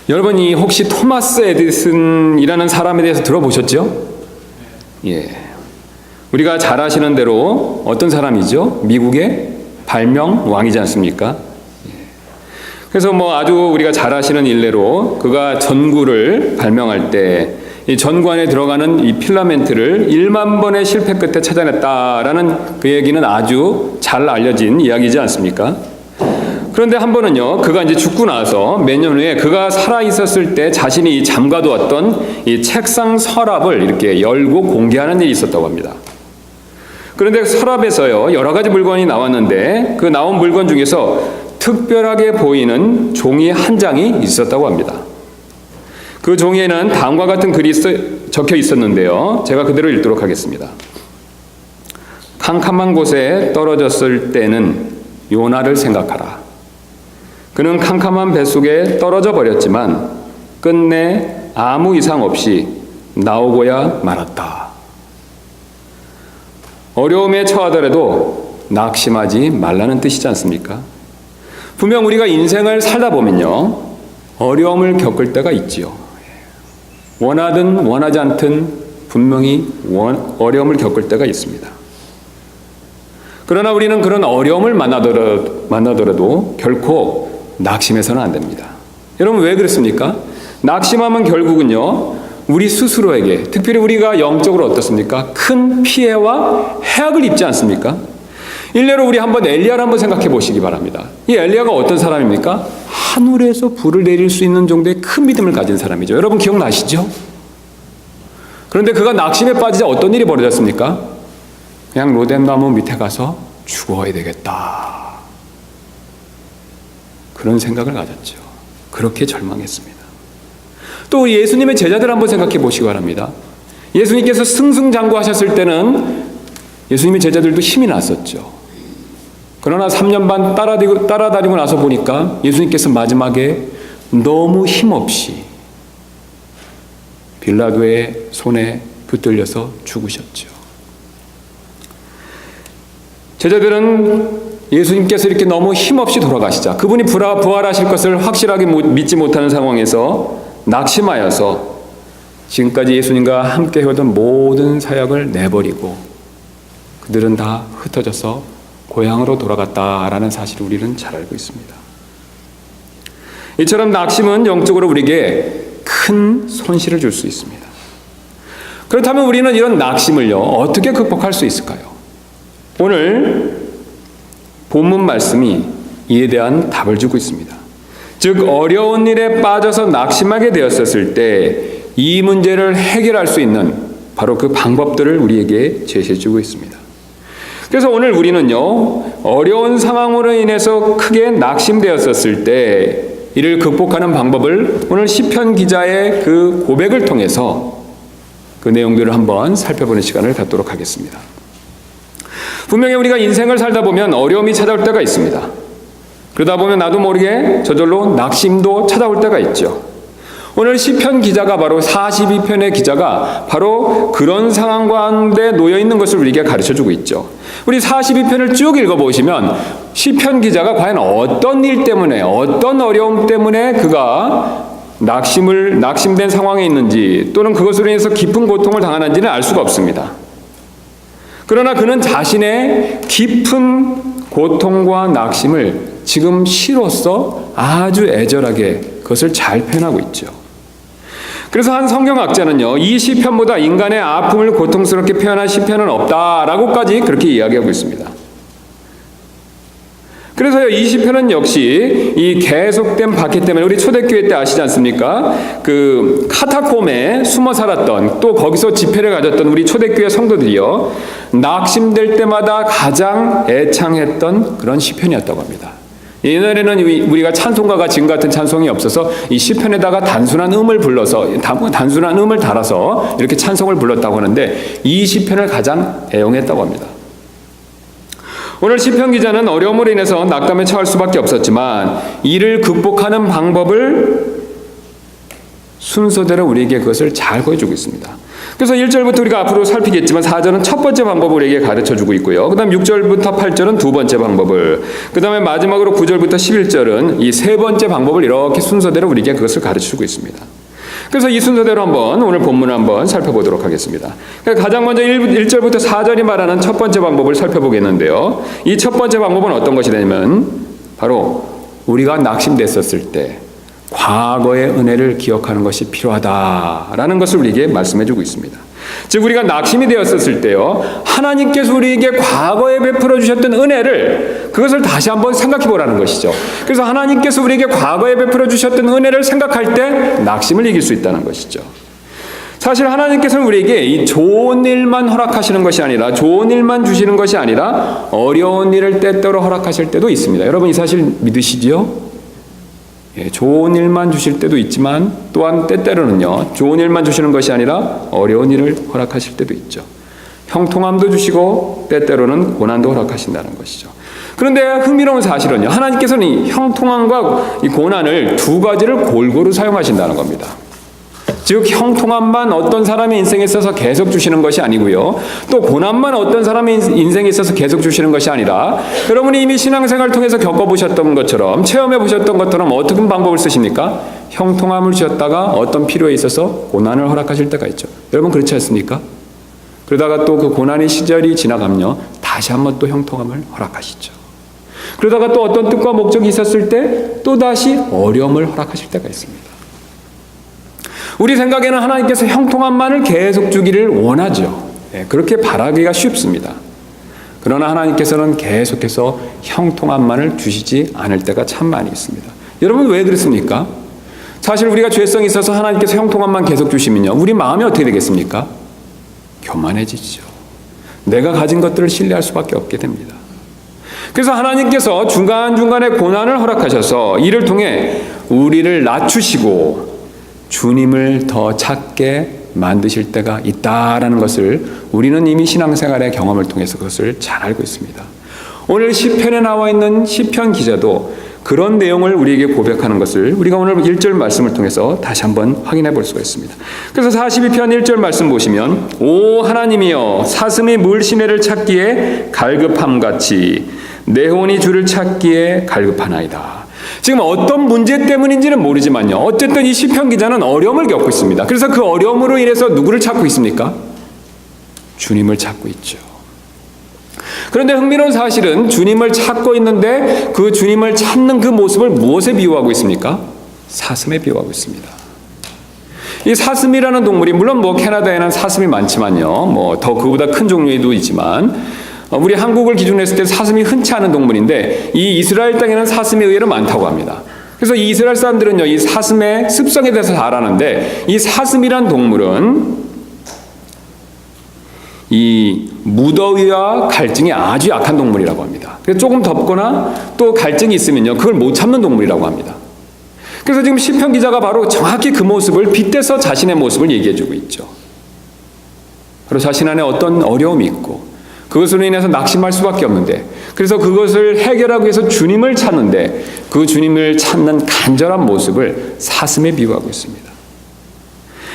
여러분이 혹시 토마스 에디슨이라는 사람에 대해서 들어보셨죠? 예. 우리가 잘 아시는 대로 어떤 사람이죠? 미국의 발명 왕이지 않습니까? 예. 그래서 아주 우리가 잘 아시는 일례로 그가 전구를 발명할 때 이 전구 안에 들어가는 이 필라멘트를 1만 번의 실패 끝에 찾아냈다라는 그 얘기는 아주 잘 알려진 이야기지 않습니까? 그런데 한 번은요, 그가 이제 죽고 나서 몇 년 후에 그가 살아 있었을 때 자신이 잠가두었던 이 책상 서랍을 이렇게 열고 공개하는 일이 있었다고 합니다. 그런데 서랍에서요, 여러 가지 물건이 나왔는데 그 나온 물건 중에서 특별하게 보이는 종이 한 장이 있었다고 합니다. 그 종이에는 다음과 같은 글이 적혀 있었는데요. 제가 그대로 읽도록 하겠습니다. 캄캄한 곳에 떨어졌을 때는 요나를 생각하라. 그는 캄캄한 뱃속에 떨어져 버렸지만 끝내 아무 이상 없이 나오고야 말았다. 어려움에 처하더라도 낙심하지 말라는 뜻이지 않습니까? 분명 우리가 인생을 살다 보면요, 어려움을 겪을 때가 있지요. 원하든 원하지 않든 분명히 어려움을 겪을 때가 있습니다. 그러나 우리는 그런 어려움을 만나더라도 결코 낙심해서는 안 됩니다. 여러분 왜 그렇습니까? 낙심하면 결국은요, 우리 스스로에게, 특별히 우리가 영적으로 어떻습니까? 큰 피해와 해악을 입지 않습니까? 일례로 우리 한번 엘리야를 한번 생각해 보시기 바랍니다. 이 엘리야가 어떤 사람입니까? 하늘에서 불을 내릴 수 있는 정도의 큰 믿음을 가진 사람이죠. 여러분 기억나시죠? 그런데 그가 낙심에 빠지자 어떤 일이 벌어졌습니까? 그냥 로뎀나무 밑에 가서 죽어야 되겠다, 그런 생각을 가졌죠. 그렇게 절망했습니다. 또 예수님의 제자들 한번 생각해 보시기 바랍니다. 예수님께서 승승장구하셨을 때는 예수님의 제자들도 힘이 났었죠. 그러나 3년 반 따라다니고 나서 보니까 예수님께서 마지막에 너무 힘없이 빌라도의 손에 붙들려서 죽으셨죠. 제자들은 예수님께서 이렇게 너무 힘없이 돌아가시자, 그분이 부활하실 것을 확실하게 믿지 못하는 상황에서 낙심하여서 지금까지 예수님과 함께 해오던 모든 사역을 내버리고 그들은 다 흩어져서 고향으로 돌아갔다라는 사실을 우리는 잘 알고 있습니다. 이처럼 낙심은 영적으로 우리에게 큰 손실을 줄 수 있습니다. 그렇다면 우리는 이런 낙심을요, 어떻게 극복할 수 있을까요? 오늘 본문 말씀이 이에 대한 답을 주고 있습니다. 즉 어려운 일에 빠져서 낙심하게 되었을 때 이 문제를 해결할 수 있는 바로 그 방법들을 우리에게 제시해 주고 있습니다. 그래서 오늘 우리는요, 어려운 상황으로 인해서 크게 낙심되었었을 때 이를 극복하는 방법을 오늘 시편 기자의 그 고백을 통해서 그 내용들을 한번 살펴보는 시간을 갖도록 하겠습니다. 분명히 우리가 인생을 살다 보면 어려움이 찾아올 때가 있습니다. 그러다 보면 나도 모르게 저절로 낙심도 찾아올 때가 있죠. 오늘 시편 기자가 바로 42편의 기자가 바로 그런 상황 가운데 놓여 있는 것을 우리에게 가르쳐주고 있죠. 우리 42편을 쭉 읽어보시면 시편 기자가 과연 어떤 일 때문에, 어떤 어려움 때문에 그가 낙심된 상황에 있는지, 또는 그것으로 인해서 깊은 고통을 당하는지는 알 수가 없습니다. 그러나 그는 자신의 깊은 고통과 낙심을 지금 시로써 아주 애절하게 그것을 잘 표현하고 있죠. 그래서 한 성경학자는요, 이 시편보다 인간의 아픔을 고통스럽게 표현한 시편은 없다라고까지 그렇게 이야기하고 있습니다. 그래서 이 시편은 역시 이 계속된 박해 때문에, 우리 초대교회 때 아시지 않습니까? 그 카타콤에 숨어 살았던, 또 거기서 집회를 가졌던 우리 초대교회 성도들이요, 낙심될 때마다 가장 애창했던 그런 시편이었다고 합니다. 옛날에는 우리가 찬송가가 지금 같은 찬송이 없어서 이 시편에다가 단순한 음을 달아서 이렇게 찬송을 불렀다고 하는데, 이 시편을 가장 애용했다고 합니다. 오늘 시편 기자는 어려움으로 인해서 낙담에 처할 수밖에 없었지만 이를 극복하는 방법을 순서대로 우리에게 그것을 잘 보여주고 있습니다. 그래서 1절부터 우리가 앞으로 살피겠지만 4절은 첫 번째 방법을 우리에게 가르쳐주고 있고요. 그 다음 6절부터 8절은 두 번째 방법을, 그 다음에 마지막으로 9절부터 11절은 이 세 번째 방법을 이렇게 순서대로 우리에게 그것을 가르쳐주고 있습니다. 그래서 이 순서대로 한번 오늘 본문을 한번 살펴보도록 하겠습니다. 가장 먼저 1절부터 4절이 말하는 첫 번째 방법을 살펴보겠는데요. 이 첫 번째 방법은 어떤 것이 되냐면 바로 우리가 낙심됐었을 때 과거의 은혜를 기억하는 것이 필요하다라는 것을 우리에게 말씀해주고 있습니다. 즉 우리가 낙심이 되었었을 때요, 하나님께서 우리에게 과거에 베풀어 주셨던 은혜를 그것을 다시 한번 생각해 보라는 것이죠. 그래서 하나님께서 우리에게 과거에 베풀어 주셨던 은혜를 생각할 때 낙심을 이길 수 있다는 것이죠. 사실 하나님께서는 우리에게 이 좋은 일만 허락하시는 것이 아니라, 좋은 일만 주시는 것이 아니라 어려운 일을 때때로 허락하실 때도 있습니다. 여러분 이 사실 믿으시지요? 좋은 일만 주실 때도 있지만 또한 때때로는요, 좋은 일만 주시는 것이 아니라 어려운 일을 허락하실 때도 있죠. 형통함도 주시고 때때로는 고난도 허락하신다는 것이죠. 그런데 흥미로운 사실은요, 하나님께서는 이 형통함과 이 고난을 두 가지를 골고루 사용하신다는 겁니다. 즉 형통함만 어떤 사람의 인생에 있어서 계속 주시는 것이 아니고요, 또 고난만 어떤 사람의 인생에 있어서 계속 주시는 것이 아니라, 여러분이 이미 신앙생활을 통해서 겪어보셨던 것처럼, 체험해보셨던 것처럼 어떤 방법을 쓰십니까? 형통함을 주셨다가 어떤 필요에 있어서 고난을 허락하실 때가 있죠. 여러분 그렇지 않습니까? 그러다가 또 그 고난의 시절이 지나가면요, 다시 한번 또 형통함을 허락하시죠. 그러다가 또 어떤 뜻과 목적이 있었을 때 또다시 어려움을 허락하실 때가 있습니다. 우리 생각에는 하나님께서 형통함만을 계속 주기를 원하죠. 그렇게 바라기가 쉽습니다. 그러나 하나님께서는 계속해서 형통함만을 주시지 않을 때가 참 많이 있습니다. 여러분 왜 그렇습니까? 사실 우리가 죄성이 있어서 하나님께서 형통함만 계속 주시면요, 우리 마음이 어떻게 되겠습니까? 교만해지죠. 내가 가진 것들을 신뢰할 수밖에 없게 됩니다. 그래서 하나님께서 중간중간에 고난을 허락하셔서 이를 통해 우리를 낮추시고 주님을 더 찾게 만드실 때가 있다라는 것을 우리는 이미 신앙생활의 경험을 통해서 그것을 잘 알고 있습니다. 오늘 시편에 나와 있는 시편 기자도 그런 내용을 우리에게 고백하는 것을 우리가 오늘 1절 말씀을 통해서 다시 한번 확인해 볼 수가 있습니다. 그래서 42편 1절 말씀 보시면, 오 하나님이여 사슴이 물시내를 찾기에 갈급함같이 내 혼이 주를 찾기에 갈급하나이다. 지금 어떤 문제 때문인지는 모르지만요, 어쨌든 이 시편 기자는 어려움을 겪고 있습니다. 그래서 그 어려움으로 인해서 누구를 찾고 있습니까? 주님을 찾고 있죠. 그런데 흥미로운 사실은 주님을 찾고 있는데 그 주님을 찾는 그 모습을 무엇에 비유하고 있습니까? 사슴에 비유하고 있습니다. 이 사슴이라는 동물이 물론 캐나다에는 사슴이 많지만요, 더 그보다 큰 종류도 있지만 우리 한국을 기준으로 했을 때 사슴이 흔치 않은 동물인데 이 이스라엘 땅에는 사슴이 의외로 많다고 합니다. 그래서 이 이스라엘 사람들은요, 이 사슴의 습성에 대해서 잘 아는데 이 사슴이란 동물은 이 무더위와 갈증이 아주 약한 동물이라고 합니다. 그래서 조금 덥거나 또 갈증이 있으면요, 그걸 못 참는 동물이라고 합니다. 그래서 지금 시편 기자가 바로 정확히 그 모습을 빗대서 자신의 모습을 얘기해주고 있죠. 바로 자신 안에 어떤 어려움이 있고 그것으로 인해서 낙심할 수밖에 없는데, 그래서 그것을 해결하기 위해서 주님을 찾는데 그 주님을 찾는 간절한 모습을 사슴에 비유하고 있습니다.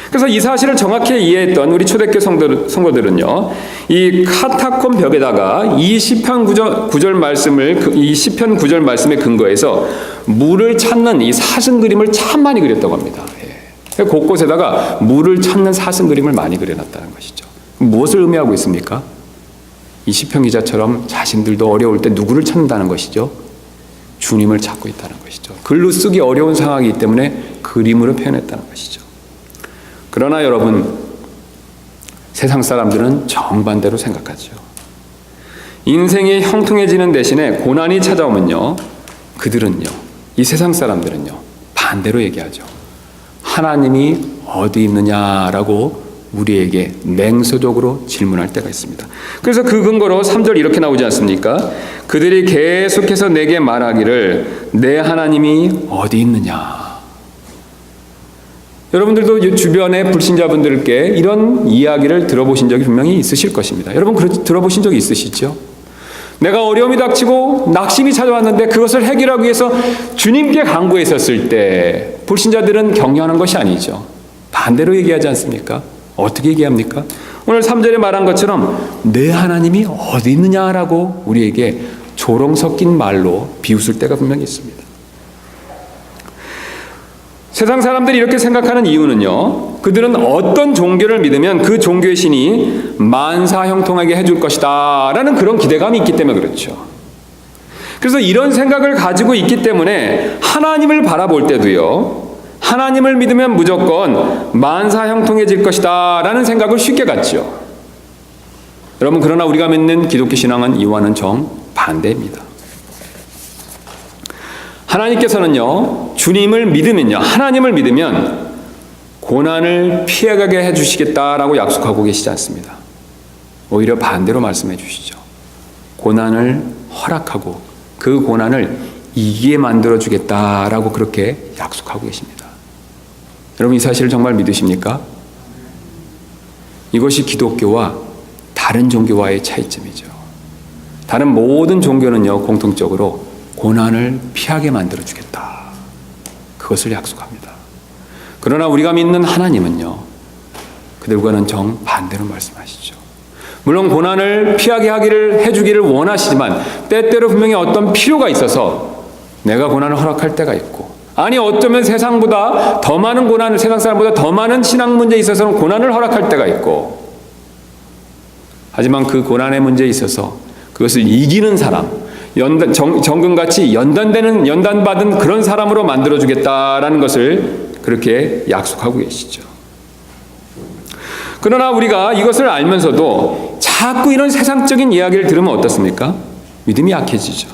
그래서 이 사실을 정확히 이해했던 우리 초대교회 성도들은요, 이 카타콤 벽에다가 이 시편 9절 말씀을, 이 시편 9절 말씀에 근거해서 물을 찾는 이 사슴 그림을 참 많이 그렸다고 합니다. 곳곳에다가 물을 찾는 사슴 그림을 많이 그려놨다는 것이죠. 무엇을 의미하고 있습니까? 이 시편 기자처럼 자신들도 어려울 때 누구를 찾는다는 것이죠? 주님을 찾고 있다는 것이죠. 글로 쓰기 어려운 상황이기 때문에 그림으로 표현했다는 것이죠. 그러나 여러분, 세상 사람들은 정반대로 생각하죠. 인생이 형통해지는 대신에 고난이 찾아오면요, 그들은요, 이 세상 사람들은요, 반대로 얘기하죠. 하나님이 어디 있느냐라고 우리에게 냉소적으로 질문할 때가 있습니다. 그래서 그 근거로 3절 이렇게 나오지 않습니까? 그들이 계속해서 내게 말하기를 내 하나님이 어디 있느냐. 여러분들도 주변의 불신자분들께 이런 이야기를 들어보신 적이 분명히 있으실 것입니다. 여러분 들어보신 적이 있으시죠? 내가 어려움이 닥치고 낙심이 찾아왔는데 그것을 해결하기 위해서 주님께 간구했었을 때 불신자들은 격려하는 것이 아니죠. 반대로 얘기하지 않습니까? 어떻게 얘기합니까? 오늘 3절에 말한 것처럼 내 하나님이 어디 있느냐라고 우리에게 조롱 섞인 말로 비웃을 때가 분명히 있습니다. 세상 사람들이 이렇게 생각하는 이유는요, 그들은 어떤 종교를 믿으면 그 종교의 신이 만사형통하게 해줄 것이다 라는 그런 기대감이 있기 때문에 그렇죠. 그래서 이런 생각을 가지고 있기 때문에 하나님을 바라볼 때도요, 하나님을 믿으면 무조건 만사형통해질 것이다 라는 생각을 쉽게 갖죠. 여러분, 그러나 우리가 믿는 기독교 신앙은 이와는 정반대입니다. 하나님께서는요, 주님을 믿으면요, 하나님을 믿으면 고난을 피해가게 해주시겠다라고 약속하고 계시지 않습니다. 오히려 반대로 말씀해 주시죠. 고난을 허락하고 그 고난을 이기게 만들어주겠다라고 그렇게 약속하고 계십니다. 여러분, 이 사실을 정말 믿으십니까? 이것이 기독교와 다른 종교와의 차이점이죠. 다른 모든 종교는요, 공통적으로 고난을 피하게 만들어주겠다, 그것을 약속합니다. 그러나 우리가 믿는 하나님은요, 그들과는 정반대로 말씀하시죠. 물론 고난을 피하게 하기를 해주기를 원하시지만 때때로 분명히 어떤 필요가 있어서 내가 고난을 허락할 때가 있고, 아니 어쩌면 세상보다 더 많은 고난을, 세상 사람보다 더 많은 신앙 문제에 있어서는 고난을 허락할 때가 있고, 하지만 그 고난의 문제에 있어서 그것을 이기는 사람, 정금같이 연단받은 그런 사람으로 만들어주겠다라는 것을 그렇게 약속하고 계시죠. 그러나 우리가 이것을 알면서도 자꾸 이런 세상적인 이야기를 들으면 어떻습니까? 믿음이 약해지죠.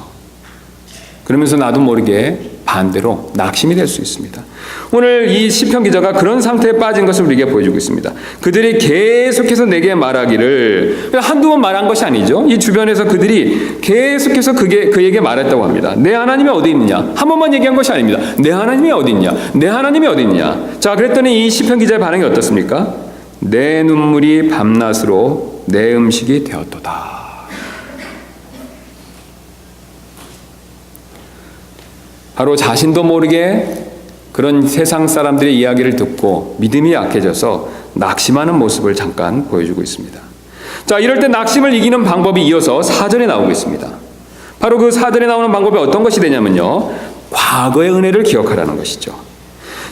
그러면서 나도 모르게 반대로 낙심이 될 수 있습니다. 오늘 이 시편 기자가 그런 상태에 빠진 것을 우리에게 보여주고 있습니다. 그들이 계속해서 내게 말하기를, 한두 번 말한 것이 아니죠. 이 주변에서 그들이 계속해서 그에게 말했다고 합니다. 내 하나님이 어디 있느냐? 한 번만 얘기한 것이 아닙니다. 내 하나님이 어디 있냐? 내 하나님이 어디 있냐? 자, 그랬더니 이 시편 기자의 반응이 어떻습니까? 내 눈물이 밤낮으로 내 음식이 되었도다. 바로 자신도 모르게 그런 세상 사람들의 이야기를 듣고 믿음이 약해져서 낙심하는 모습을 잠깐 보여주고 있습니다. 자, 이럴 때 낙심을 이기는 방법이 이어서 4절에 나오고 있습니다. 바로 그 4절에 나오는 방법이 어떤 것이 되냐면요, 과거의 은혜를 기억하라는 것이죠.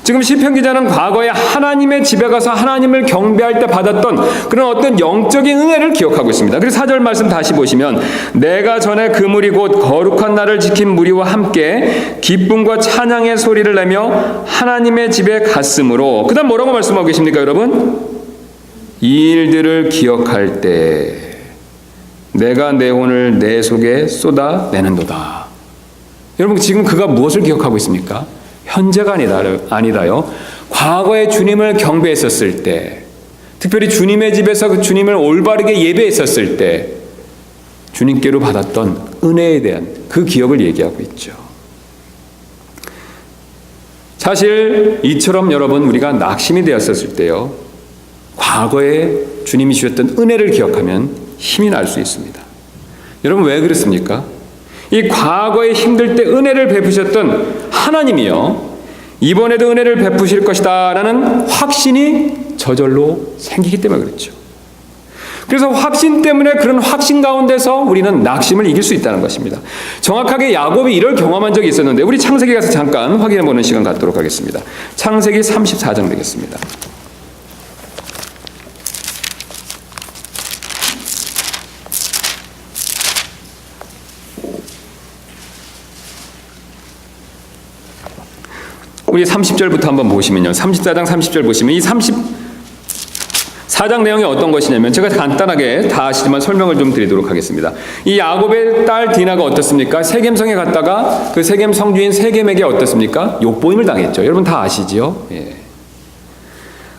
지금 시편 기자는 과거에 하나님의 집에 가서 하나님을 경배할 때 받았던 그런 어떤 영적인 은혜를 기억하고 있습니다. 그래서 4절 말씀 다시 보시면, 내가 전에 그 무리 곧 거룩한 날을 지킨 무리와 함께 기쁨과 찬양의 소리를 내며 하나님의 집에 갔으므로, 그 다음 뭐라고 말씀하고 계십니까 여러분? 이 일들을 기억할 때 내가 내 혼을 내 속에 쏟아내는도다. 여러분, 지금 그가 무엇을 기억하고 있습니까? 현재가 아니라요, 과거에 주님을 경배했었을 때, 특별히 주님의 집에서 그 주님을 올바르게 예배했었을 때 주님께로 받았던 은혜에 대한 그 기억을 얘기하고 있죠. 사실 이처럼 여러분, 우리가 낙심이 되었었을 때요, 과거에 주님이 주셨던 은혜를 기억하면 힘이 날 수 있습니다. 여러분, 왜 그렇습니까? 이 과거에 힘들 때 은혜를 베푸셨던 하나님이요, 이번에도 은혜를 베푸실 것이다 라는 확신이 저절로 생기기 때문에 그렇죠. 그래서 확신 때문에, 그런 확신 가운데서 우리는 낙심을 이길 수 있다는 것입니다. 정확하게 야곱이 이를 경험한 적이 있었는데, 우리 창세기 가서 잠깐 확인해보는 시간 갖도록 하겠습니다. 창세기 34장 되겠습니다. 우리 30절부터 한번 보시면요, 34장 30절 보시면 이 34장 내용이 어떤 것이냐면, 제가 간단하게 다 아시지만 설명을 좀 드리도록 하겠습니다. 이 야곱의 딸 디나가 어떻습니까? 세겜성에 갔다가 그 세겜 성주인 세겜에게 어떻습니까? 욕보임을 당했죠. 여러분 다 아시지요? 예.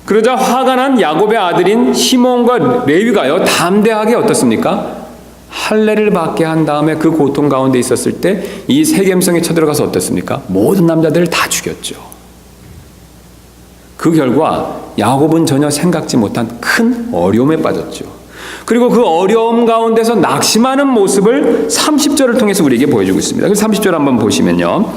그러자 화가 난 야곱의 아들인 시몬과 레위가요, 담대하게 어떻습니까? 할례를 받게 한 다음에 그 고통 가운데 있었을 때 이 세겜성에 쳐들어가서 어떻습니까? 모든 남자들을 다 죽였죠. 그 결과 야곱은 전혀 생각지 못한 큰 어려움에 빠졌죠. 그리고 그 어려움 가운데서 낙심하는 모습을 30절을 통해서 우리에게 보여주고 있습니다. 그래서 30절 한번 보시면요,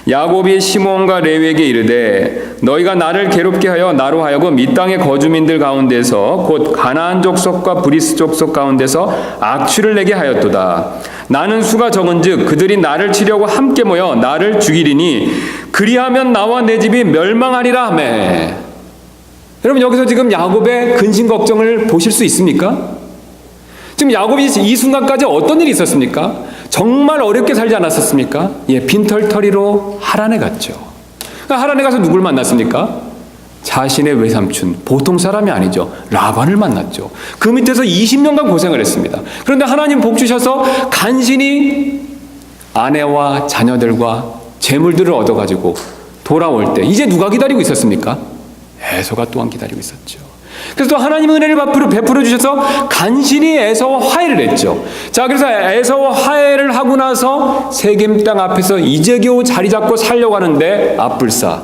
야곱이 시므온과 레위에게 이르되 너희가 나를 괴롭게 하여 나로 하여금 이 땅의 거주민들 가운데서 곧 가나안 족속과 브리스 족속 가운데서 악취를 내게 하였도다. 나는 수가 적은즉 그들이 나를 치려고 함께 모여 나를 죽이리니 그리하면 나와 내 집이 멸망하리라 하매. 여러분, 여기서 지금 야곱의 근심 걱정을 보실 수 있습니까? 지금 야곱이 이 순간까지 어떤 일이 있었습니까? 정말 어렵게 살지 않았었습니까? 예, 빈털터리로 하란에 갔죠. 하란에 가서 누굴 만났습니까? 자신의 외삼촌, 보통 사람이 아니죠. 라반을 만났죠. 그 밑에서 20년간 고생을 했습니다. 그런데 하나님 복 주셔서 간신히 아내와 자녀들과 재물들을 얻어가지고 돌아올 때 이제 누가 기다리고 있었습니까? 에서가 또한 기다리고 있었죠. 그래서 또 하나님의 은혜를 베풀어 주셔서 간신히 에서와 화해를 했죠. 자, 그래서 에서와 화해를 하고 나서 세겜 땅 앞에서 이제 겨우 자리 잡고 살려고 하는데 앞불사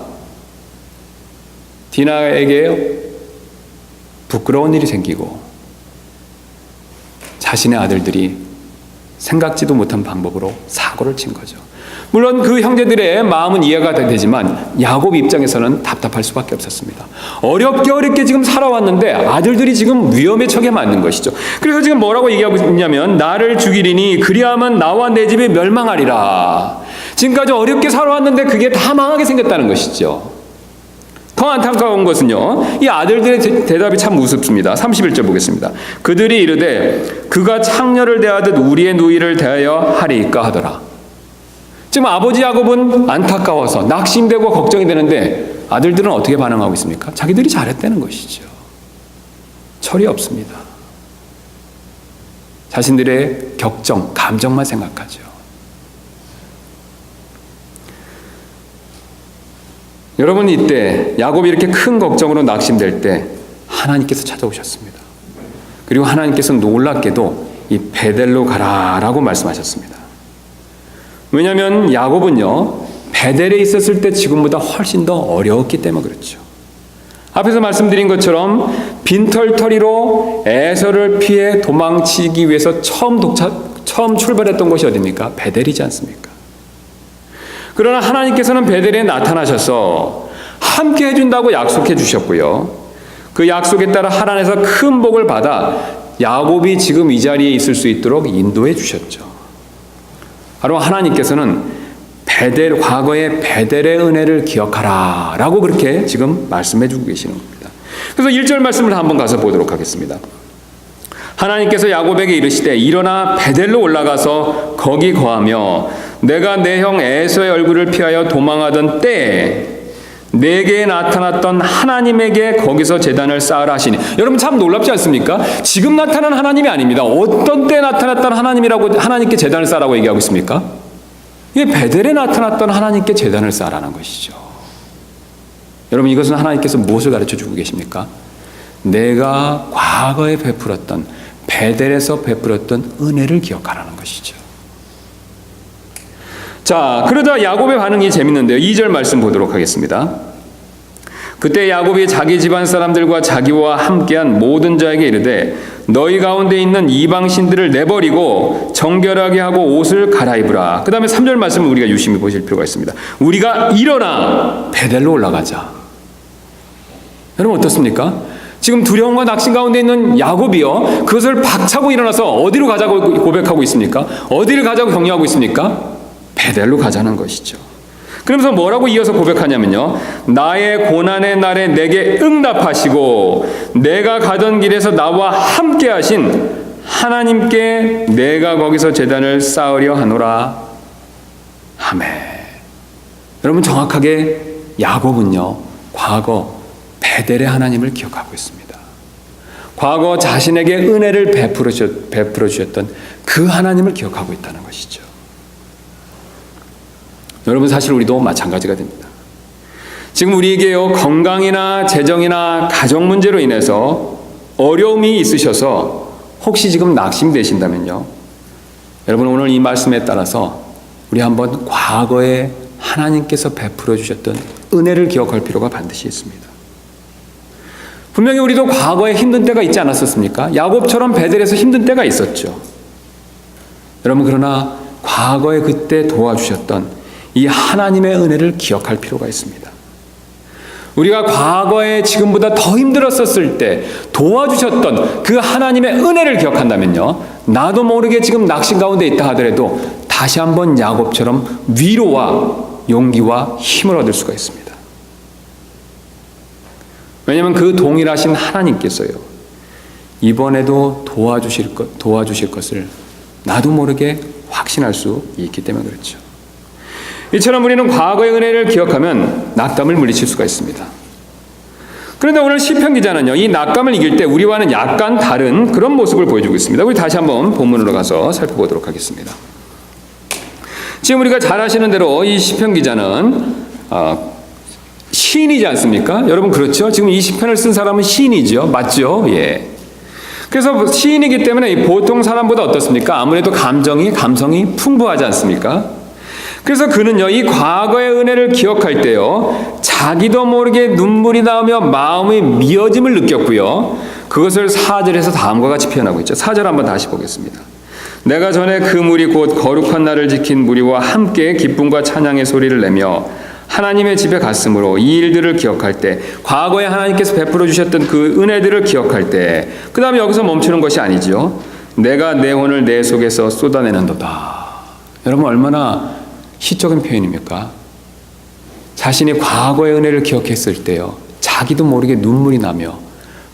디나에게 부끄러운 일이 생기고 자신의 아들들이 생각지도 못한 방법으로 사고를 친 거죠. 물론 그 형제들의 마음은 이해가 되지만 야곱 입장에서는 답답할 수밖에 없었습니다. 어렵게 지금 살아왔는데 아들들이 지금 위험에 처해 맞는 것이죠. 그래서 지금 뭐라고 얘기하고 있냐면 나를 죽이리니 그리하면 나와 내 집이 멸망하리라. 지금까지 어렵게 살아왔는데 그게 다 망하게 생겼다는 것이죠. 더 안타까운 것은요, 이 아들들의 대답이 참 우습습니다. 31절 보겠습니다. 그들이 이르되 그가 창녀를 대하듯 우리의 누이를 대하여 하리이까 하더라. 지금 아버지 야곱은 안타까워서 낙심되고 걱정이 되는데 아들들은 어떻게 반응하고 있습니까? 자기들이 잘했다는 것이죠. 철이 없습니다. 자신들의 격정, 감정만 생각하죠. 여러분, 이때 야곱이 이렇게 큰 걱정으로 낙심될 때 하나님께서 찾아오셨습니다. 그리고 하나님께서 놀랍게도 이 베델로 가라라고 말씀하셨습니다. 왜냐하면 야곱은요, 베델에 있었을 때 지금보다 훨씬 더 어려웠기 때문에 그렇죠. 앞에서 말씀드린 것처럼 빈털터리로 에서를 피해 도망치기 위해서 처음 출발했던 곳이 어디입니까? 베델이지 않습니까? 그러나 하나님께서는 베델에 나타나셔서 함께 해준다고 약속해 주셨고요. 그 약속에 따라 하란에서 큰 복을 받아 야곱이 지금 이 자리에 있을 수 있도록 인도해 주셨죠. 바로 하나님께서는 과거의 베델의 은혜를 기억하라 라고 그렇게 지금 말씀해 주고 계시는 겁니다. 그래서 1절 말씀을 한번 가서 보도록 하겠습니다. 하나님께서 야곱에게 이르시되 일어나 베델로 올라가서 거기 거하며 내가 내 형 에서의 얼굴을 피하여 도망하던 때에 내게 나타났던 하나님에게 거기서 제단을 쌓으라 하시니. 여러분, 참 놀랍지 않습니까? 지금 나타난 하나님이 아닙니다. 어떤 때 나타났던 하나님이라고 하나님께 제단을 쌓으라고 얘기하고 있습니까? 이게 베델에 나타났던 하나님께 제단을 쌓으라는 것이죠. 여러분, 이것은 하나님께서 무엇을 가르쳐주고 계십니까? 내가 과거에 베풀었던, 베델에서 베풀었던 은혜를 기억하라는 것이죠. 자, 그러다 야곱의 반응이 재밌는데요. 2절 말씀 보도록 하겠습니다. 그때 야곱이 자기 집안 사람들과 자기와 함께한 모든 자에게 이르되 너희 가운데 있는 이방 신들을 내버리고 정결하게 하고 옷을 갈아입으라. 그 다음에 3절 말씀을 우리가 유심히 보실 필요가 있습니다. 우리가 일어나 베델로 올라가자. 여러분, 어떻습니까? 지금 두려움과 낙심 가운데 있는 야곱이요, 그것을 박차고 일어나서 어디로 가자고 고백하고 있습니까? 어디를 가자고 격려하고 있습니까? 베델로 가자는 것이죠. 그러면서 뭐라고 이어서 고백하냐면요, 나의 고난의 날에 내게 응답하시고 내가 가던 길에서 나와 함께 하신 하나님께 내가 거기서 제단을 쌓으려 하노라 하매. 여러분, 정확하게 야곱은요, 과거 베델의 하나님을 기억하고 있습니다. 과거 자신에게 은혜를 베풀어 주셨던 그 하나님을 기억하고 있다는 것이죠. 여러분, 사실 우리도 마찬가지가 됩니다. 지금 우리에게요, 건강이나 재정이나 가정 문제로 인해서 어려움이 있으셔서 혹시 지금 낙심되신다면요, 여러분, 오늘 이 말씀에 따라서 우리 한번 과거에 하나님께서 베풀어 주셨던 은혜를 기억할 필요가 반드시 있습니다. 분명히 우리도 과거에 힘든 때가 있지 않았었습니까? 야곱처럼 베델에서 힘든 때가 있었죠. 여러분, 그러나 과거에 그때 도와주셨던 이 하나님의 은혜를 기억할 필요가 있습니다. 우리가 과거에 지금보다 더 힘들었었을 때 도와주셨던 그 하나님의 은혜를 기억한다면요, 나도 모르게 지금 낙심 가운데 있다 하더라도 다시 한번 야곱처럼 위로와 용기와 힘을 얻을 수가 있습니다. 왜냐하면 그 동일하신 하나님께서요, 이번에도 도와주실 것을 나도 모르게 확신할 수 있기 때문에 그렇죠. 이처럼 우리는 과거의 은혜를 기억하면 낙담을 물리칠 수가 있습니다. 그런데 오늘 시편 기자는요, 이 낙담을 이길 때 우리와는 약간 다른 그런 모습을 보여주고 있습니다. 우리 다시 한번 본문으로 가서 살펴보도록 하겠습니다. 지금 우리가 잘 아시는 대로 이 시편 기자는 시인이지 않습니까? 여러분 그렇죠? 지금 이 시편을 쓴 사람은 시인이죠. 맞죠? 예. 그래서 시인이기 때문에 보통 사람보다 어떻습니까? 아무래도 감성이 풍부하지 않습니까? 그래서 그는요, 이 과거의 은혜를 기억할 때요, 자기도 모르게 눈물이 나오며 마음의 미어짐을 느꼈고요, 그것을 4절에서 다음과 같이 표현하고 있죠. 4절 한번 다시 보겠습니다. 내가 전에 그 무리 곧 거룩한 날을 지킨 무리와 함께 기쁨과 찬양의 소리를 내며 하나님의 집에 갔으므로 이 일들을 기억할 때, 과거에 하나님께서 베풀어 주셨던 그 은혜들을 기억할 때, 그 다음에 여기서 멈추는 것이 아니죠. 내가 내 혼을 내 속에서 쏟아내는도다. 여러분 얼마나 시적인 표현입니까? 자신이 과거의 은혜를 기억했을 때요, 자기도 모르게 눈물이 나며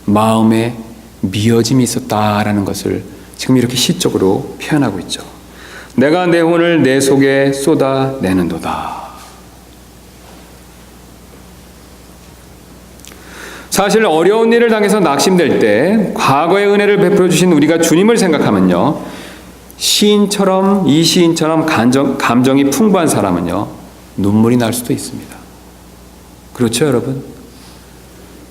마음에 미어짐이 있었다라는 것을 지금 이렇게 시적으로 표현하고 있죠. 내가 내 혼을 내 속에 쏟아내는도다. 사실 어려운 일을 당해서 낙심될 때 과거의 은혜를 베풀어 주신 우리가 주님을 생각하면요, 이 시인처럼 감정이 풍부한 사람은요, 눈물이 날 수도 있습니다. 그렇죠, 여러분?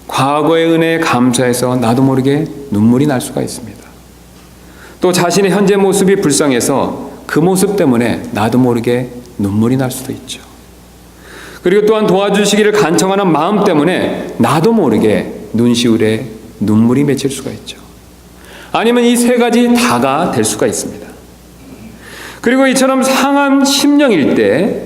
과거의 은혜에 감사해서 나도 모르게 눈물이 날 수가 있습니다. 또 자신의 현재 모습이 불쌍해서 그 모습 때문에 나도 모르게 눈물이 날 수도 있죠. 그리고 또한 도와주시기를 간청하는 마음 때문에 나도 모르게 눈시울에 눈물이 맺힐 수가 있죠. 아니면 이 세 가지 다가 될 수가 있습니다. 그리고 이처럼 상한 심령일 때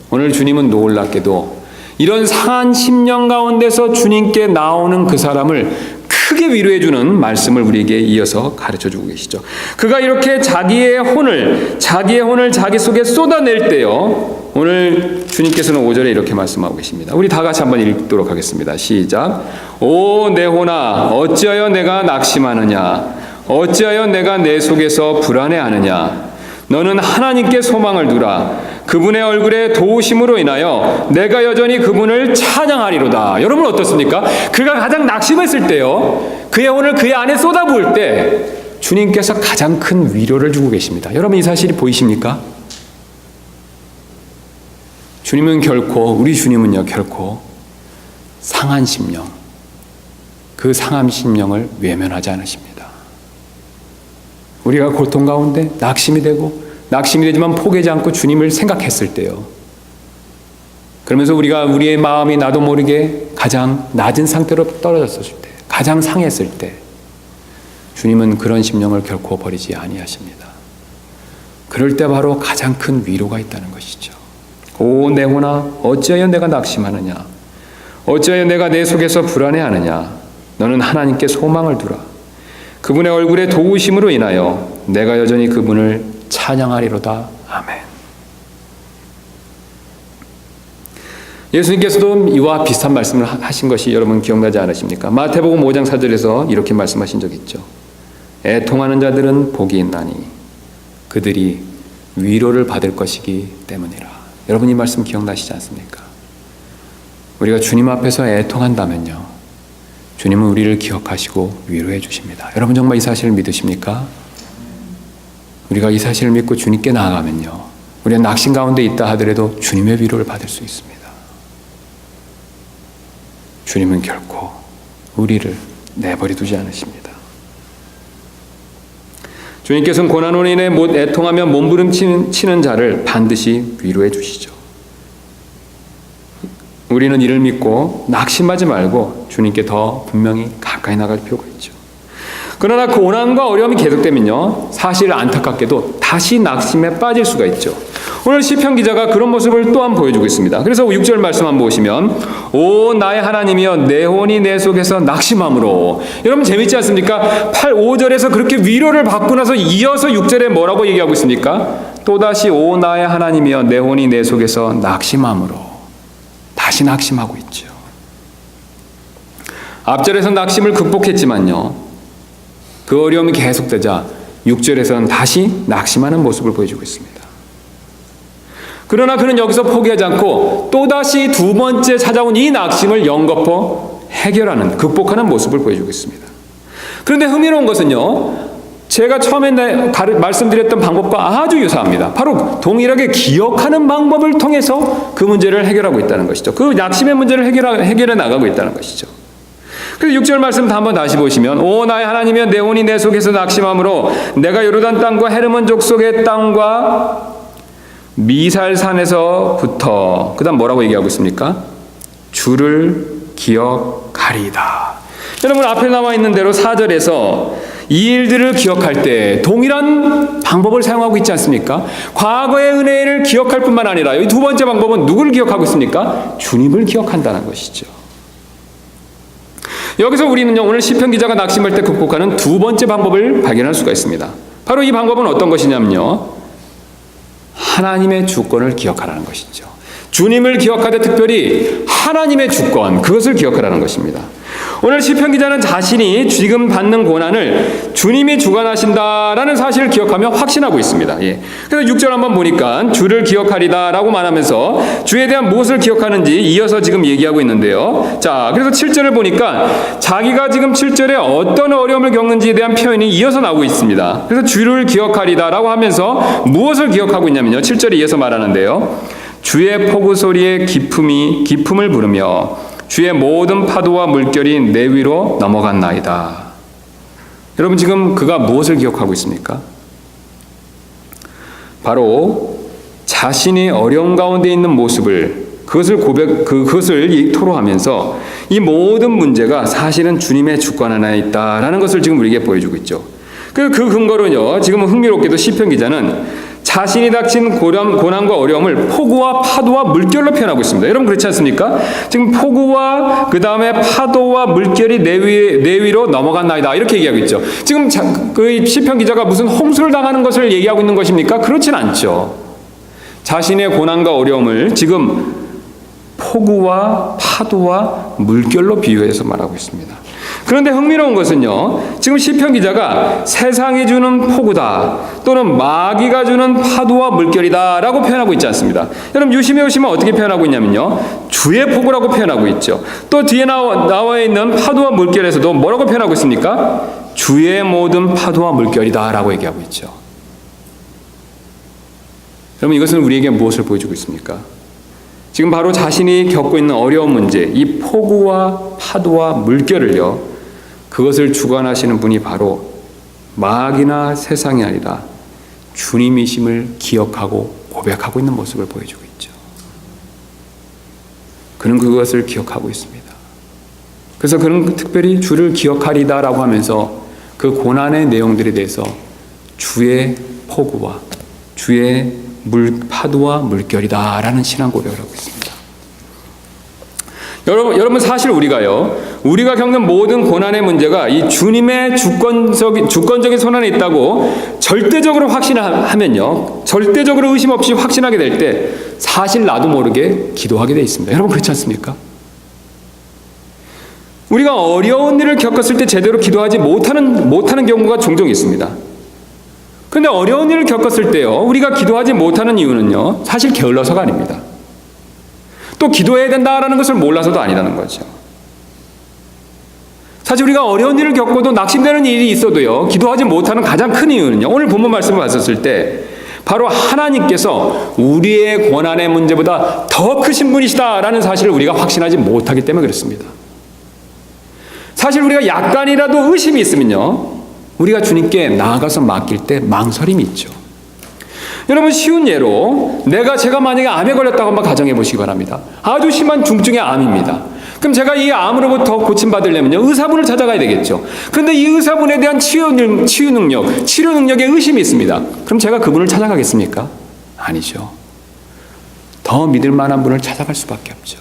오늘 주님은 놀랍게도 이런 상한 심령 가운데서 주님께 나오는 그 사람을 크게 위로해주는 말씀을 우리에게 이어서 가르쳐주고 계시죠. 그가 이렇게 자기의 혼을 자기 속에 쏟아낼 때요, 오늘 주님께서는 5절에 이렇게 말씀하고 계십니다. 우리 다 같이 한번 읽도록 하겠습니다. 시작. 오 내 혼아, 어찌하여 내가 낙심하느냐? 어찌하여 내가 내 속에서 불안해하느냐? 너는 하나님께 소망을 두라. 그분의 얼굴에 도우심으로 인하여 내가 여전히 그분을 찬양하리로다. 여러분 어떻습니까? 그가 가장 낙심했을 때요, 그의 혼을 그의 안에 쏟아부을 때 주님께서 가장 큰 위로를 주고 계십니다. 여러분 이 사실이 보이십니까? 우리 주님은요 결코 상한 심령, 그 상한 심령을 외면하지 않으십니다. 우리가 고통 가운데 낙심이 되지만 포기하지 않고 주님을 생각했을 때요, 그러면서 우리의 마음이 나도 모르게 가장 낮은 상태로 떨어졌을 때, 가장 상했을 때 주님은 그런 심령을 결코 버리지 아니하십니다. 그럴 때 바로 가장 큰 위로가 있다는 것이죠. 오 내 혼아, 어찌하여 내가 낙심하느냐? 어찌하여 내가 내 속에서 불안해하느냐? 너는 하나님께 소망을 두라. 그분의 얼굴에 도우심으로 인하여 내가 여전히 그분을 찬양하리로다. 아멘. 예수님께서도 이와 비슷한 말씀을 하신 것이 여러분 기억나지 않으십니까? 마태복음 5장 4절에서 이렇게 말씀하신 적이 있죠. 애통하는 자들은 복이 있나니 그들이 위로를 받을 것이기 때문이라. 여러분 이 말씀 기억나시지 않습니까? 우리가 주님 앞에서 애통한다면요, 주님은 우리를 기억하시고 위로해 주십니다. 여러분 정말 이 사실을 믿으십니까? 우리가 이 사실을 믿고 주님께 나아가면요, 우리가 낙심 가운데 있다 하더라도 주님의 위로를 받을 수 있습니다. 주님은 결코 우리를 내버려 두지 않으십니다. 주님께서는 고난으로 인해 애통하며 몸부림치는 자를 반드시 위로해 주시죠. 우리는 이를 믿고 낙심하지 말고 주님께 더 분명히 가까이 나갈 필요가 있죠. 그러나 고난과 어려움이 계속되면요, 사실 안타깝게도 다시 낙심에 빠질 수가 있죠. 오늘 시편 기자가 그런 모습을 또한 보여주고 있습니다. 그래서 6절 말씀 한번 보시면 오 나의 하나님이여 내 혼이 내 속에서 낙심함으로. 여러분 재밌지 않습니까? 5절에서 그렇게 위로를 받고 나서 이어서 6절에 뭐라고 얘기하고 있습니까? 또다시 오 나의 하나님이여 내 혼이 내 속에서 낙심함으로. 다시 낙심하고 있죠. 앞절에서 낙심을 극복했지만요, 그 어려움이 계속되자 6절에서는 다시 낙심하는 모습을 보여주고 있습니다. 그러나 그는 여기서 포기하지 않고 또다시 두 번째 찾아온 이 낙심을 연거푸 해결하는, 극복하는 모습을 보여주고 있습니다. 그런데 흥미로운 것은요, 제가 처음에 말씀드렸던 방법과 아주 유사합니다. 바로 동일하게 기억하는 방법을 통해서 그 문제를 해결하고 있다는 것이죠. 그 낙심의 문제를 해결해 나가고 있다는 것이죠. 그래서 6절 말씀 한번 다시 보시면 오 나의 하나님이여 내 혼이 내 속에서 낙심함으로 내가 요르단 땅과 헤르몬 족속의 땅과 미살산에서부터 그 다음 뭐라고 얘기하고 있습니까? 주를 기억하리이다. 여러분 앞에 나와 있는 대로 4절에서 이 일들을 기억할 때 동일한 방법을 사용하고 있지 않습니까? 과거의 은혜를 기억할 뿐만 아니라 이 두 번째 방법은 누구를 기억하고 있습니까? 주님을 기억한다는 것이죠. 여기서 우리는요, 오늘 시편 기자가 낙심할 때 극복하는 두 번째 방법을 발견할 수가 있습니다. 바로 이 방법은 어떤 것이냐면요, 하나님의 주권을 기억하라는 것이죠. 주님을 기억하되 특별히 하나님의 주권, 그것을 기억하라는 것입니다. 오늘 시편 기자는 자신이 지금 받는 고난을 주님이 주관하신다라는 사실을 기억하며 확신하고 있습니다. 그래서 6절 한번 보니까 주를 기억하리다라고 말하면서 주에 대한 무엇을 기억하는지 이어서 지금 얘기하고 있는데요. 자, 그래서 7절을 보니까 자기가 지금 7절에 어떤 어려움을 겪는지에 대한 표현이 이어서 나오고 있습니다. 그래서 주를 기억하리다라고 하면서 무엇을 기억하고 있냐면요, 7절에 이어서 말하는데요, 주의 폭우 소리의 기품을 부르며 주의 모든 파도와 물결이 내 위로 넘어갔나이다. 여러분 지금 그가 무엇을 기억하고 있습니까? 바로 자신이 어려움 가운데 있는 모습을, 그것을 토로하면서 이 모든 문제가 사실은 주님의 주권 안에 있다라는 것을 지금 우리에게 보여주고 있죠. 그 근거로는요, 지금 흥미롭게도 시편 기자는 자신이 닥친 고난과 어려움을 폭우와 파도와 물결로 표현하고 있습니다. 여러분 그렇지 않습니까? 지금 폭우와 그 다음에 파도와 물결이 내 위로 넘어갔나이다 이렇게 얘기하고 있죠. 지금 그 시편 기자가 무슨 홍수를 당하는 것을 얘기하고 있는 것입니까? 그렇진 않죠. 자신의 고난과 어려움을 지금 폭우와 파도와 물결로 비유해서 말하고 있습니다. 그런데 흥미로운 것은요, 지금 시편 기자가 세상이 주는 폭우다 또는 마귀가 주는 파도와 물결이다 라고 표현하고 있지 않습니다. 여러분 유심히 보시면 어떻게 표현하고 있냐면요, 주의 폭우라고 표현하고 있죠. 또 뒤에 나와 있는 파도와 물결에서도 뭐라고 표현하고 있습니까? 주의 모든 파도와 물결이다 라고 얘기하고 있죠. 여러분 이것은 우리에게 무엇을 보여주고 있습니까? 지금 바로 자신이 겪고 있는 어려운 문제, 이 폭우와 파도와 물결을요, 그것을 주관하시는 분이 바로 마귀나 세상이 아니라 주님이심을 기억하고 고백하고 있는 모습을 보여주고 있죠. 그는 그것을 기억하고 있습니다. 그래서 그는 특별히 주를 기억하리다라고 하면서 그 고난의 내용들에 대해서 주의 폭우와 주의 파도와 물결이다라는 신앙 고백을 하고 있습니다. 여러분 사실 우리가 겪는 모든 고난의 문제가 이 주님의 주권적인 손 안에 있다고 절대적으로 확신하면요, 절대적으로 의심 없이 확신하게 될 때 사실 나도 모르게 기도하게 돼 있습니다. 여러분 그렇지 않습니까? 우리가 어려운 일을 겪었을 때 제대로 기도하지 못하는 경우가 종종 있습니다. 그런데 어려운 일을 겪었을 때요, 우리가 기도하지 못하는 이유는요, 사실 게을러서가 아닙니다. 또 기도해야 된다라는 것을 몰라서도 아니라는 거죠. 사실 우리가 어려운 일을 겪고도 낙심되는 일이 있어도요, 기도하지 못하는 가장 큰 이유는요, 오늘 본문 말씀을 봤었을 때 바로 하나님께서 우리의 고난의 문제보다 더 크신 분이시다라는 사실을 우리가 확신하지 못하기 때문에 그렇습니다. 사실 우리가 약간이라도 의심이 있으면요, 우리가 주님께 나아가서 맡길 때 망설임이 있죠. 여러분 쉬운 예로 제가 만약에 암에 걸렸다고 한번 가정해 보시기 바랍니다. 아주 심한 중증의 암입니다. 그럼 제가 이 암으로부터 고침받으려면요, 의사분을 찾아가야 되겠죠. 그런데 이 의사분에 대한 치료 능력에 의심이 있습니다. 그럼 제가 그분을 찾아가겠습니까? 아니죠. 더 믿을 만한 분을 찾아갈 수밖에 없죠.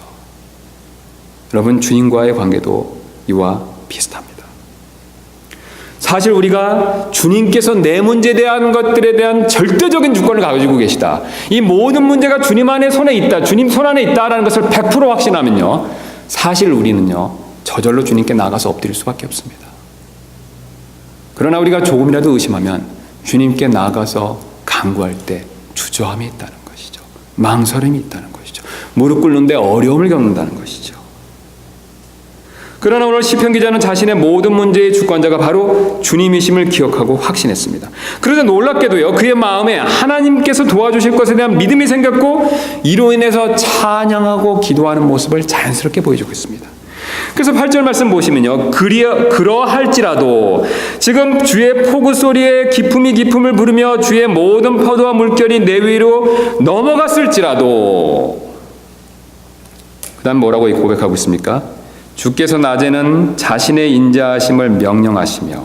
여러분, 주님과의 관계도 이와 비슷합니다. 사실 우리가 주님께서 내 문제에 대한 것들에 대한 절대적인 주권을 가지고 계시다, 이 모든 문제가 주님 안에 손에 있다, 주님 손 안에 있다라는 것을 100% 확신하면요, 사실 우리는요 저절로 주님께 나가서 엎드릴 수밖에 없습니다. 그러나 우리가 조금이라도 의심하면 주님께 나가서 간구할 때 주저함이 있다는 것이죠. 망설임이 있다는 것이죠. 무릎 꿇는데 어려움을 겪는다는 것이죠. 그러나 오늘 시편 기자는 자신의 모든 문제의 주권자가 바로 주님이심을 기억하고 확신했습니다. 그러자 놀랍게도요, 그의 마음에 하나님께서 도와주실 것에 대한 믿음이 생겼고, 이로 인해서 찬양하고 기도하는 모습을 자연스럽게 보여주고 있습니다. 그래서 8절 말씀 보시면요, 그러할지라도, 지금 주의 폭우 소리에 기품을 부르며 주의 모든 파도와 물결이 내 위로 넘어갔을지라도, 그 다음 뭐라고 고백하고 있습니까? 주께서 낮에는 자신의 인자하심을 명령하시며,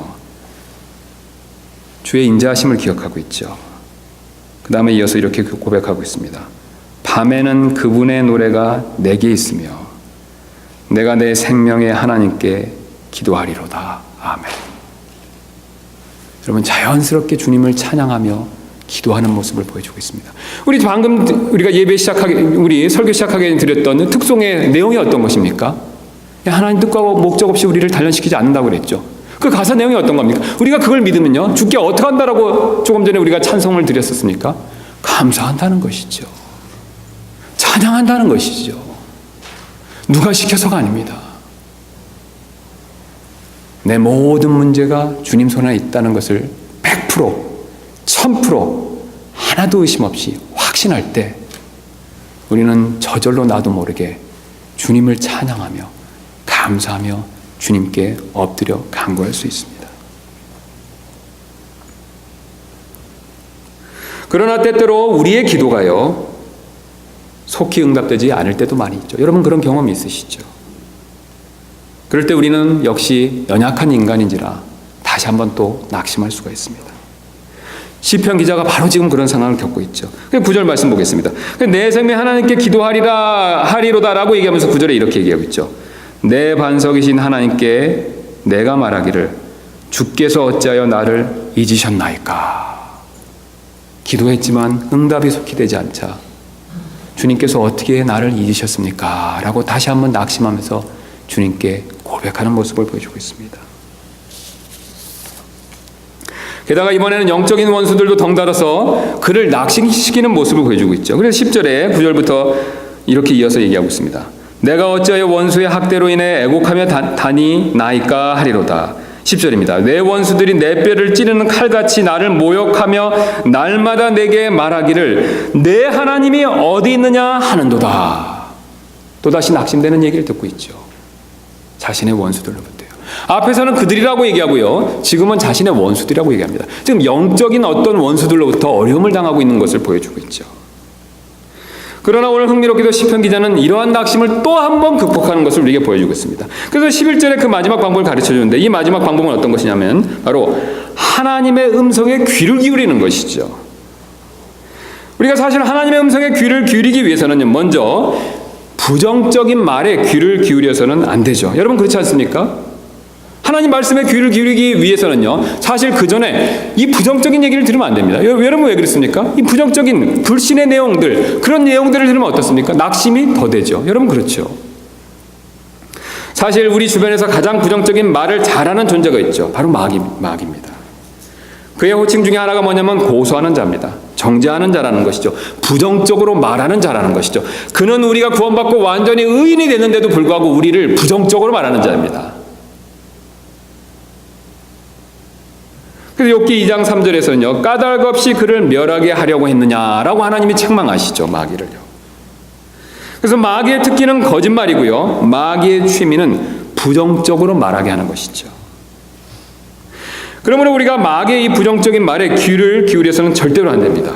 주의 인자하심을 기억하고 있죠. 그 다음에 이어서 이렇게 고백하고 있습니다. 밤에는 그분의 노래가 내게 있으며 내가 내 생명의 하나님께 기도하리로다. 아멘. 여러분, 자연스럽게 주님을 찬양하며 기도하는 모습을 보여주고 있습니다. 우리 방금 우리가 우리 설교 시작하게 드렸던 특송의 내용이 어떤 것입니까? 하나님 뜻과 목적 없이 우리를 단련시키지 않는다고 그랬죠. 그 가사 내용이 어떤 겁니까? 우리가 그걸 믿으면요, 주께 어떻게 한다라고 조금 전에 우리가 찬송을 드렸었습니까? 감사한다는 것이죠. 찬양한다는 것이죠. 누가 시켜서가 아닙니다. 내 모든 문제가 주님 손에 있다는 것을 100%, 1000% 하나도 의심 없이 확신할 때 우리는 저절로 나도 모르게 주님을 찬양하며 감사하며 주님께 엎드려 간구할 수 있습니다. 그러나 때때로 우리의 기도가요, 속히 응답되지 않을 때도 많이 있죠. 여러분, 그런 경험이 있으시죠? 그럴 때 우리는 역시 연약한 인간인지라 다시 한번 또 낙심할 수가 있습니다. 시편 기자가 바로 지금 그런 상황을 겪고 있죠. 9절 말씀 보겠습니다. 내 생명 하나님께 기도하리로다라고 얘기하면서 9절에 이렇게 얘기하고 있죠. 내 반석이신 하나님께 내가 말하기를 주께서 어찌하여 나를 잊으셨나이까. 기도했지만 응답이 속히 되지 않자 주님께서 어떻게 나를 잊으셨습니까? 라고 다시 한번 낙심하면서 주님께 고백하는 모습을 보여주고 있습니다. 게다가 이번에는 영적인 원수들도 덩달아서 그를 낙심시키는 모습을 보여주고 있죠. 그래서 10절에 9절부터 이렇게 이어서 얘기하고 있습니다. 내가 어찌하여 원수의 학대로 인해 애곡하며 다니나이까 하리로다. 10절입니다. 내 원수들이 내 뼈를 찌르는 칼같이 나를 모욕하며 날마다 내게 말하기를 내 하나님이 어디 있느냐 하는도다. 또다시 낙심되는 얘기를 듣고 있죠. 자신의 원수들로부터요. 앞에서는 그들이라고 얘기하고요, 지금은 자신의 원수들이라고 얘기합니다. 지금 영적인 어떤 원수들로부터 어려움을 당하고 있는 것을 보여주고 있죠. 그러나 오늘 흥미롭게도 시편 기자는 이러한 낙심을 또 한 번 극복하는 것을 우리에게 보여주고 있습니다. 그래서 11절에 그 마지막 방법을 가르쳐 주는데, 이 마지막 방법은 어떤 것이냐면 바로 하나님의 음성에 귀를 기울이는 것이죠. 우리가 사실 하나님의 음성에 귀를 기울이기 위해서는 먼저 부정적인 말에 귀를 기울여서는 안 되죠. 여러분, 그렇지 않습니까? 하나님 말씀에 귀를 기울이기 위해서는요, 사실 그 전에 이 부정적인 얘기를 들으면 안 됩니다. 여러분, 왜 그렇습니까? 이 부정적인 불신의 내용들, 그런 내용들을 들으면 어떻습니까? 낙심이 더 되죠. 여러분, 그렇죠. 사실 우리 주변에서 가장 부정적인 말을 잘하는 존재가 있죠. 바로 마귀입니다. 그의 호칭 중에 하나가 뭐냐면 고소하는 자입니다. 정죄하는 자라는 것이죠. 부정적으로 말하는 자라는 것이죠. 그는 우리가 구원받고 완전히 의인이 되는데도 불구하고 우리를 부정적으로 말하는 자입니다. 그래서 욥기 2장 3절에서는요, 까닭 없이 그를 멸하게 하려고 했느냐라고 하나님이 책망하시죠, 마귀를요. 그래서 마귀의 특기는 거짓말이고요, 마귀의 취미는 부정적으로 말하게 하는 것이죠. 그러므로 우리가 마귀의 이 부정적인 말에 귀를 기울여서는 절대로 안 됩니다.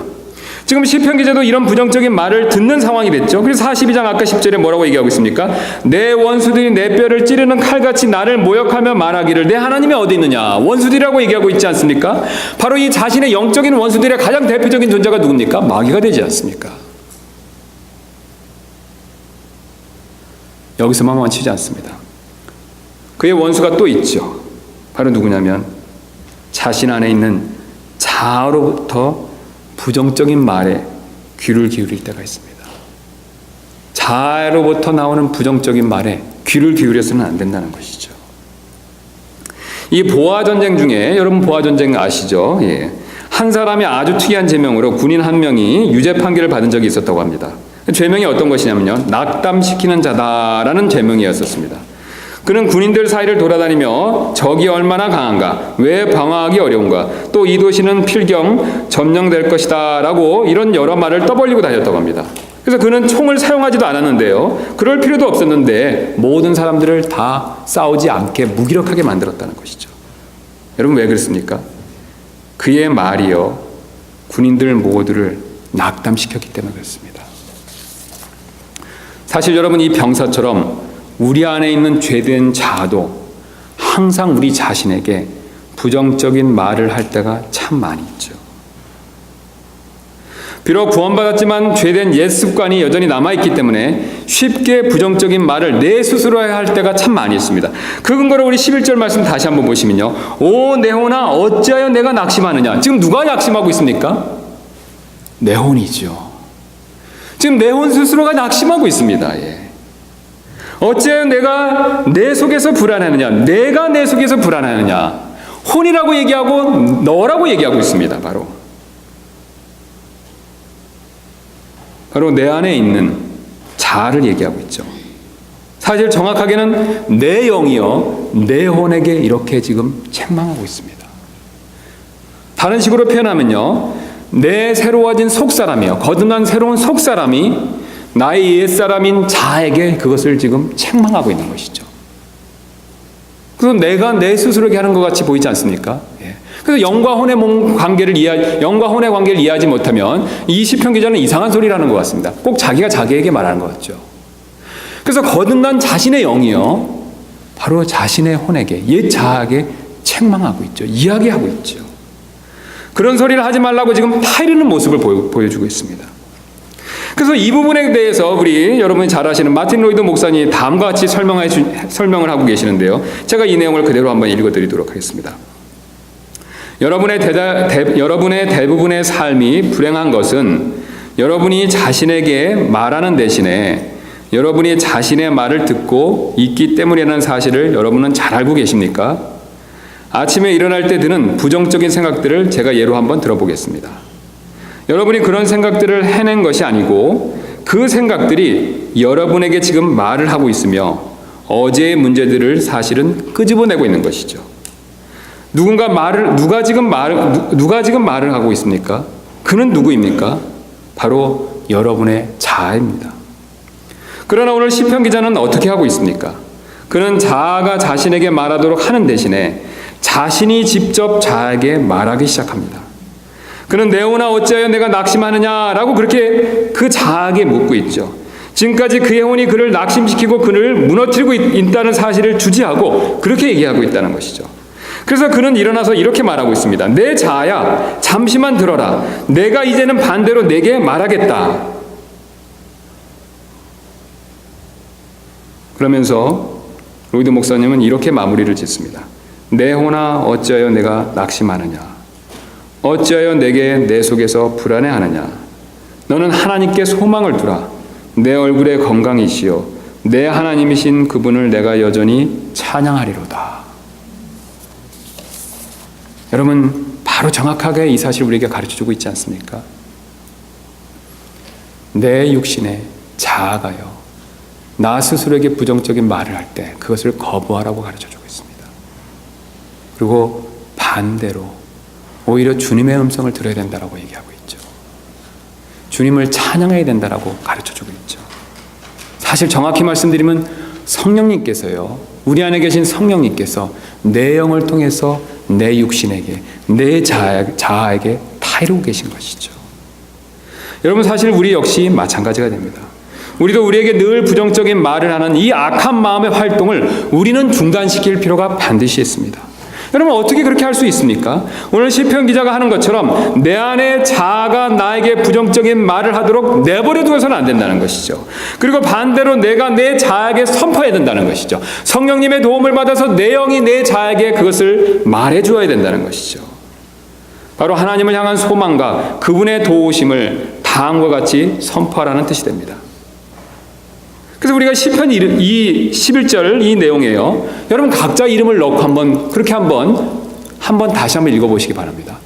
지금 시편 기자도 이런 부정적인 말을 듣는 상황이 됐죠. 그래서 42장 아까 10절에 뭐라고 얘기하고 있습니까? 내 원수들이 내 뼈를 찌르는 칼같이 나를 모욕하며 말하기를 내 하나님이 어디 있느냐. 원수들이라고 얘기하고 있지 않습니까? 바로 이 자신의 영적인 원수들의 가장 대표적인 존재가 누굽니까? 마귀가 되지 않습니까? 여기서만 멈추지 않습니다. 그의 원수가 또 있죠. 바로 누구냐면 자신 안에 있는 자아로부터 부정적인 말에 귀를 기울일 때가 있습니다. 자아로부터 나오는 부정적인 말에 귀를 기울여서는 안 된다는 것이죠. 이 보아전쟁 중에, 여러분 보아전쟁 아시죠? 예. 한 사람이 아주 특이한 죄명으로 군인 한 명이 유죄 판결을 받은 적이 있었다고 합니다. 죄명이 어떤 것이냐면요, 낙담시키는 자다라는 죄명이었었습니다. 그는 군인들 사이를 돌아다니며 적이 얼마나 강한가, 왜 방어하기 어려운가, 또 이 도시는 필경 점령될 것이다 라고 이런 여러 말을 떠벌리고 다녔다고 합니다. 그래서 그는 총을 사용하지도 않았는데요, 그럴 필요도 없었는데 모든 사람들을 다 싸우지 않게 무기력하게 만들었다는 것이죠. 여러분 왜 그랬습니까? 그의 말이요 군인들 모두를 낙담시켰기 때문에 그렇습니다. 사실 여러분, 이 병사처럼 우리 안에 있는 죄된 자아도 항상 우리 자신에게 부정적인 말을 할 때가 참 많이 있죠. 비록 구원받았지만 죄된 옛 습관이 여전히 남아있기 때문에 쉽게 부정적인 말을 내 스스로 할 때가 참 많이 있습니다. 그 근거로 우리 11절 말씀 다시 한번 보시면요, 오 내 혼아 어찌하여 내가 낙심하느냐. 지금 누가 낙심하고 있습니까? 내 혼이죠. 지금 내 혼 스스로가 낙심하고 있습니다. 예. 어찌하여 내가 내 속에서 불안하느냐. 내가 내 속에서 불안하느냐. 혼이라고 얘기하고 너라고 얘기하고 있습니다. 바로 내 안에 있는 자아를 얘기하고 있죠. 사실 정확하게는 내 영이요 내 혼에게 이렇게 지금 책망하고 있습니다. 다른 식으로 표현하면요, 내 새로워진 속사람이요, 거듭난 새로운 속사람이 나의 옛사람인 자아에게 그것을 지금 책망하고 있는 것이죠. 그래서 내가 내 스스로에게 하는 것 같이 보이지 않습니까? 예. 그래서 영과 혼의 관계를 이해하지 못하면 이 시편 기자는 이상한 소리를 하는 것 같습니다. 꼭 자기가 자기에게 말하는 것 같죠. 그래서 거듭난 자신의 영이요 바로 자신의 혼에게, 옛 자아에게 책망하고 있죠. 이야기하고 있죠. 그런 소리를 하지 말라고 지금 타이르는 모습을 보여주고 있습니다. 그래서 이 부분에 대해서 우리 여러분이 잘 아시는 마틴 로이드 목사님이 다음과 같이 설명을 하고 계시는데요, 제가 이 내용을 그대로 한번 읽어드리도록 하겠습니다. 여러분의 대부분의 삶이 불행한 것은 여러분이 자신에게 말하는 대신에 여러분이 자신의 말을 듣고 있기 때문이라는 사실을 여러분은 잘 알고 계십니까? 아침에 일어날 때 드는 부정적인 생각들을 제가 예로 한번 들어보겠습니다. 여러분이 그런 생각들을 해낸 것이 아니고 그 생각들이 여러분에게 지금 말을 하고 있으며 어제의 문제들을 사실은 끄집어내고 있는 것이죠. 누가 지금 말을 하고 있습니까? 그는 누구입니까? 바로 여러분의 자아입니다. 그러나 오늘 시편 기자는 어떻게 하고 있습니까? 그는 자아가 자신에게 말하도록 하는 대신에 자신이 직접 자아에게 말하기 시작합니다. 그는 내 혼아 어찌하여 내가 낙심하느냐라고 그렇게 그 자아에게 묻고 있죠. 지금까지 그의 혼이 그를 낙심시키고 그를 무너뜨리고 있다는 사실을 주지하고 그렇게 얘기하고 있다는 것이죠. 그래서 그는 일어나서 이렇게 말하고 있습니다. 내 자아야, 잠시만 들어라. 내가 이제는 반대로 내게 말하겠다. 그러면서 로이드 목사님은 이렇게 마무리를 짓습니다. 내 혼아 어찌하여 내가 낙심하느냐. 어찌하여 내게 내 속에서 불안해하느냐. 너는 하나님께 소망을 두라. 내 얼굴에 건강이시요 내 하나님이신 그분을 내가 여전히 찬양하리로다. 여러분, 바로 정확하게 이 사실을 우리에게 가르쳐주고 있지 않습니까? 내 육신의 자아가요 나 스스로에게 부정적인 말을 할 때 그것을 거부하라고 가르쳐주고 있습니다. 그리고 반대로 오히려 주님의 음성을 들어야 된다라고 얘기하고 있죠. 주님을 찬양해야 된다라고 가르쳐주고 있죠. 사실 정확히 말씀드리면 성령님께서요, 우리 안에 계신 성령님께서 내 영을 통해서 내 육신에게, 내 자아에게 타이르고 계신 것이죠. 여러분, 사실 우리 역시 마찬가지가 됩니다. 우리도 우리에게 늘 부정적인 말을 하는 이 악한 마음의 활동을 우리는 중단시킬 필요가 반드시 있습니다. 여러분 어떻게 그렇게 할 수 있습니까? 오늘 시편 기자가 하는 것처럼 내 안에 자아가 나에게 부정적인 말을 하도록 내버려 두어서는 안 된다는 것이죠. 그리고 반대로 내가 내 자아에게 선포해야 된다는 것이죠. 성령님의 도움을 받아서 내 영이 내 자아에게 그것을 말해 주어야 된다는 것이죠. 바로 하나님을 향한 소망과 그분의 도우심을 다음과 같이 선포하라는 뜻이 됩니다. 그래서 우리가 시편 이 11절 이 내용이에요. 여러분 각자 이름을 넣고 한번 다시 한번 읽어보시기 바랍니다.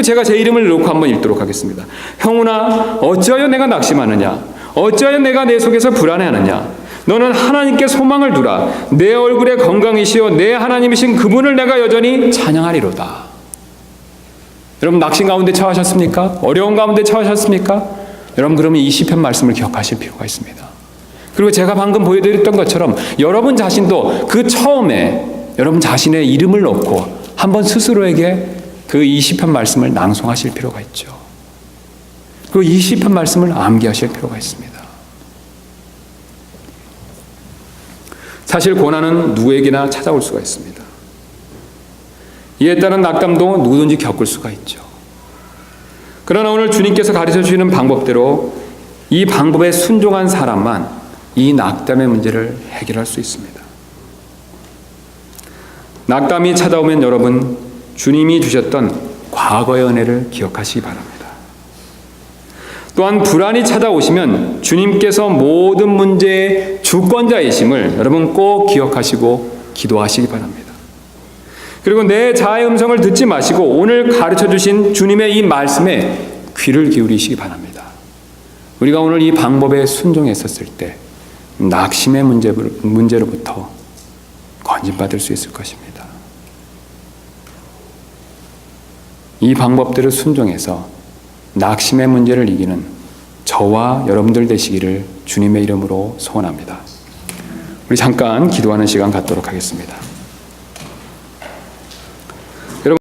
제가 제 이름을 넣고 한번 읽도록 하겠습니다. 형우나 어찌하여 내가 낙심하느냐? 어찌하여 내가 내 속에서 불안해하느냐? 너는 하나님께 소망을 두라. 내 얼굴의 건강이시여 내 하나님이신 그분을 내가 여전히 찬양하리로다. 여러분 낙심 가운데 처하셨습니까? 어려운 가운데 처하셨습니까? 여러분 그러면 이 시편 말씀을 기억하실 필요가 있습니다. 그리고 제가 방금 보여드렸던 것처럼 여러분 자신도 그 처음에 여러분 자신의 이름을 넣고 한번 스스로에게 그 이 시편 말씀을 낭송하실 필요가 있죠. 그리고 이 시편 말씀을 암기하실 필요가 있습니다. 사실 고난은 누구에게나 찾아올 수가 있습니다. 이에 따른 낙담도 누구든지 겪을 수가 있죠. 그러나 오늘 주님께서 가르쳐 주시는 방법대로 이 방법에 순종한 사람만 이 낙담의 문제를 해결할 수 있습니다. 낙담이 찾아오면 여러분 주님이 주셨던 과거의 은혜를 기억하시기 바랍니다. 또한 불안이 찾아오시면 주님께서 모든 문제의 주권자이심을 여러분 꼭 기억하시고 기도하시기 바랍니다. 그리고 내 자아의 음성을 듣지 마시고 오늘 가르쳐 주신 주님의 이 말씀에 귀를 기울이시기 바랍니다. 우리가 오늘 이 방법에 순종했었을 때 낙심의 문제로부터 건진받을 수 있을 것입니다. 이 방법대로 순종해서 낙심의 문제를 이기는 저와 여러분들 되시기를 주님의 이름으로 소원합니다. 우리 잠깐 기도하는 시간 갖도록 하겠습니다.